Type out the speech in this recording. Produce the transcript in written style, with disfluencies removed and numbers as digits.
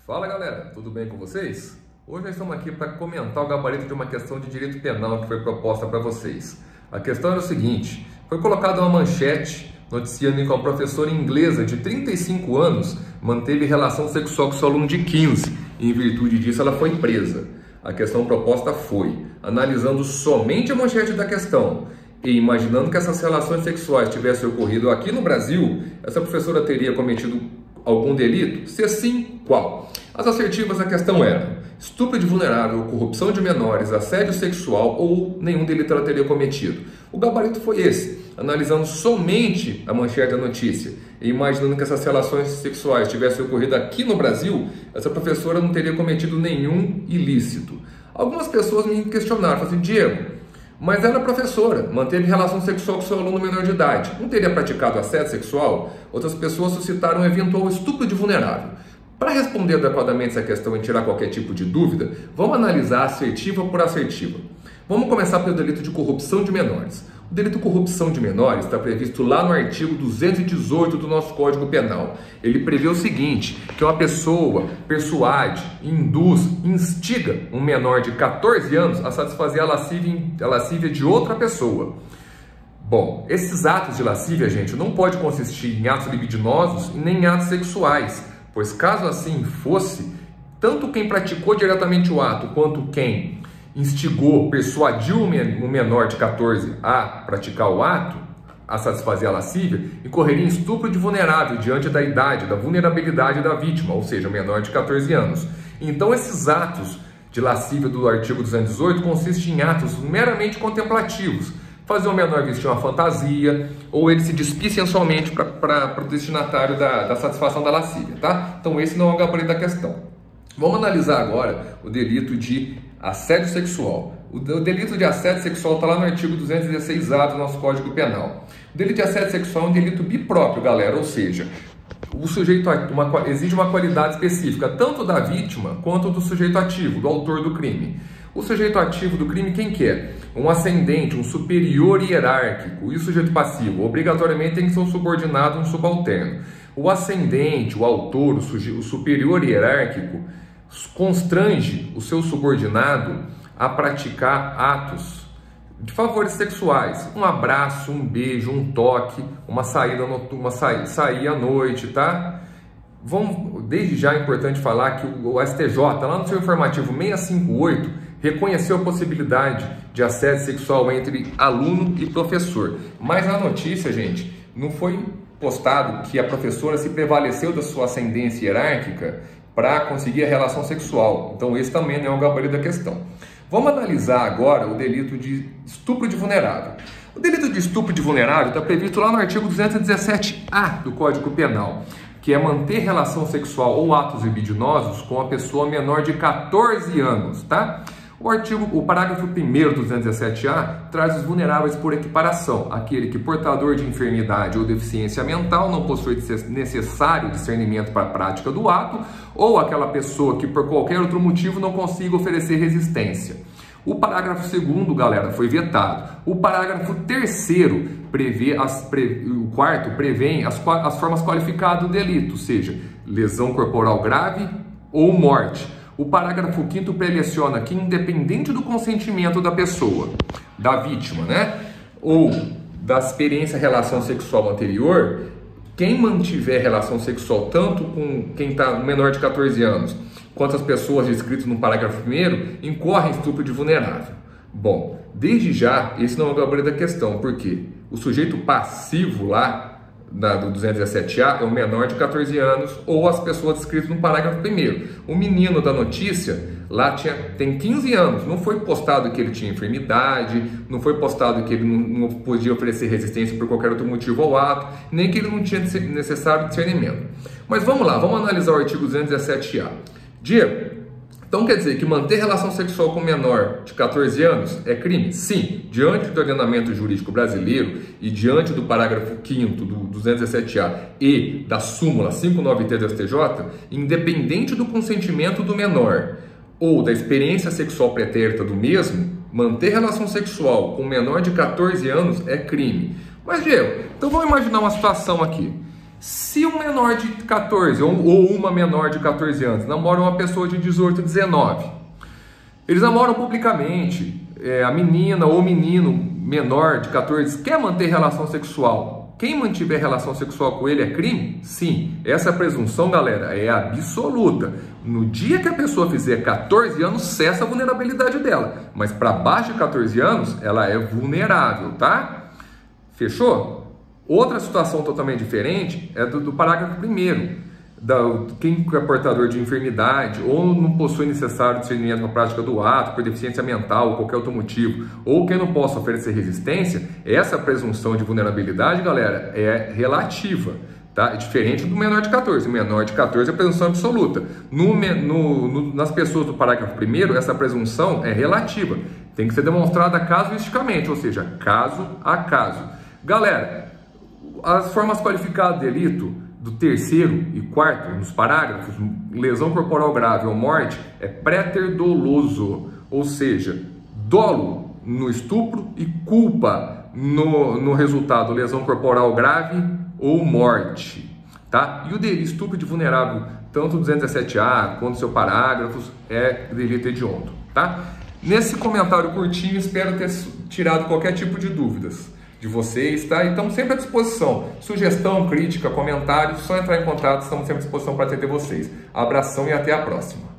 Fala galera, tudo bem com vocês? Hoje nós estamos aqui para comentar o gabarito de uma questão de direito penal que foi proposta para vocês. A questão era o seguinte: foi colocada uma manchete noticiando que uma professora inglesa de 35 anos manteve relação sexual com seu aluno de 15 e em virtude disso ela foi presa. A questão proposta foi, analisando somente a manchete da questão e imaginando que essas relações sexuais tivessem ocorrido aqui no Brasil, essa professora teria cometido algum delito? Se sim, qual? As assertivas da questão eram estupro de vulnerável, corrupção de menores, assédio sexual ou nenhum delito ela teria cometido. O gabarito foi esse, analisando somente a manchete da notícia e imaginando que essas relações sexuais tivessem ocorrido aqui no Brasil, essa professora não teria cometido nenhum ilícito. Algumas pessoas me questionaram, falaram assim: Diego, mas ela é professora, manteve relação sexual com seu aluno menor de idade, não teria praticado assédio sexual? Outras pessoas suscitaram um eventual estupro de vulnerável. Para responder adequadamente essa questão e tirar qualquer tipo de dúvida, vamos analisar assertiva por assertiva. Vamos começar pelo delito de corrupção de menores. O delito de corrupção de menores está previsto lá no artigo 218 do nosso Código Penal. Ele prevê o seguinte, que uma pessoa persuade, induz, instiga um menor de 14 anos a satisfazer a lascívia de outra pessoa. Bom, esses atos de lascívia, gente, não pode consistir em atos libidinosos e nem em atos sexuais, pois caso assim fosse, tanto quem praticou diretamente o ato quanto quem instigou, persuadiu o menor de 14 a praticar o ato, a satisfazer a lascívia, incorreria em estupro de vulnerável diante da idade, da vulnerabilidade da vítima, ou seja, menor de 14 anos. Então esses atos de lascívia do artigo 218 consistem em atos meramente contemplativos, fazer o menor vestir uma fantasia, ou ele se despir sensualmente para o destinatário da satisfação da lascívia, tá? Então esse não é o gabarito da questão. Vamos analisar agora o delito de assédio sexual. O delito de assédio sexual está lá no artigo 216A do nosso Código Penal. O delito de assédio sexual é um delito bipróprio, galera, ou seja, o sujeito exige uma qualidade específica, tanto da vítima quanto do sujeito ativo, do autor do crime. O sujeito ativo do crime, quem que é? Um ascendente, um superior hierárquico. E o sujeito passivo? Obrigatoriamente tem que ser um subordinado, um subalterno. O ascendente, o autor, o superior hierárquico, constrange o seu subordinado a praticar atos de favores sexuais. Um abraço, um beijo, um toque, uma saída noturna, sair à noite, tá? Desde já é importante falar que o STJ, lá no seu informativo 658, reconheceu a possibilidade de assédio sexual entre aluno e professor. Mas na notícia, gente, não foi postado que a professora se prevaleceu da sua ascendência hierárquica para conseguir a relação sexual. Então esse também não é o gabarito da questão. Vamos analisar agora o delito de estupro de vulnerável. O delito de estupro de vulnerável está previsto lá no artigo 217A do Código Penal, que é manter relação sexual ou atos libidinosos com a pessoa menor de 14 anos, tá? O parágrafo 1º do 217A traz os vulneráveis por equiparação, aquele que portador de enfermidade ou deficiência mental não possui necessário discernimento para a prática do ato, ou aquela pessoa que por qualquer outro motivo não consiga oferecer resistência. O parágrafo 2º, galera, foi vetado. O parágrafo 3º o quarto prevê as formas qualificadas do delito, ou seja, lesão corporal grave ou morte. O parágrafo 5º preleciona que, independente do consentimento da pessoa, da vítima, né, ou da experiência de relação sexual anterior, quem mantiver relação sexual tanto com quem está menor de 14 anos, quanto as pessoas descritas no parágrafo 1º, incorre em estupro de vulnerável. Bom, desde já, esse não é o gabarito da questão, porque o sujeito passivo lá, do 217A, é o menor de 14 anos ou as pessoas descritas no parágrafo 1º. O menino da notícia lá tem 15 anos, não foi postado que ele tinha enfermidade, não foi postado que ele não podia oferecer resistência por qualquer outro motivo ao ato, nem que ele não tinha necessário discernimento. Mas vamos lá, vamos analisar o artigo 217A. Diego, então quer dizer que manter relação sexual com menor de 14 anos é crime? Sim, diante do ordenamento jurídico brasileiro e diante do parágrafo 5º do 217A e da súmula 593 do STJ, independente do consentimento do menor ou da experiência sexual pretérita do mesmo, manter relação sexual com menor de 14 anos é crime. Mas, Diego, então vamos imaginar uma situação aqui. Se um menor de 14 ou uma menor de 14 anos namora uma pessoa de 18, 19, eles namoram publicamente, a menina ou menino menor de 14 quer manter relação sexual, quem mantiver relação sexual com ele é crime? Sim. Essa presunção, galera, é absoluta. No dia que a pessoa fizer 14 anos, cessa a vulnerabilidade dela. Mas para baixo de 14 anos, ela é vulnerável, tá? Fechou? Outra situação totalmente diferente é do parágrafo 1º. Quem é portador de enfermidade ou não possui necessário discernimento na prática do ato, por deficiência mental ou qualquer outro motivo, ou quem não possa oferecer resistência, essa presunção de vulnerabilidade, galera, é relativa, tá? É diferente do menor de 14. O menor de 14 é presunção absoluta. Nas pessoas do parágrafo 1º, essa presunção é relativa. Tem que ser demonstrada casuisticamente, ou seja, caso a caso. Galera, as formas qualificadas de delito do 3º e 4º, nos parágrafos, lesão corporal grave ou morte, é préter doloso, ou seja, dolo no estupro e culpa no resultado, lesão corporal grave ou morte, tá? E o delito estupro de vulnerável, tanto o 217A quanto seu parágrafos, é delito hediondo, tá? Nesse comentário curtinho, espero ter tirado qualquer tipo de dúvidas de vocês, tá? Então, sempre à disposição. Sugestão, crítica, comentário, só entrar em contato, estamos sempre à disposição para atender vocês. Abração e até a próxima.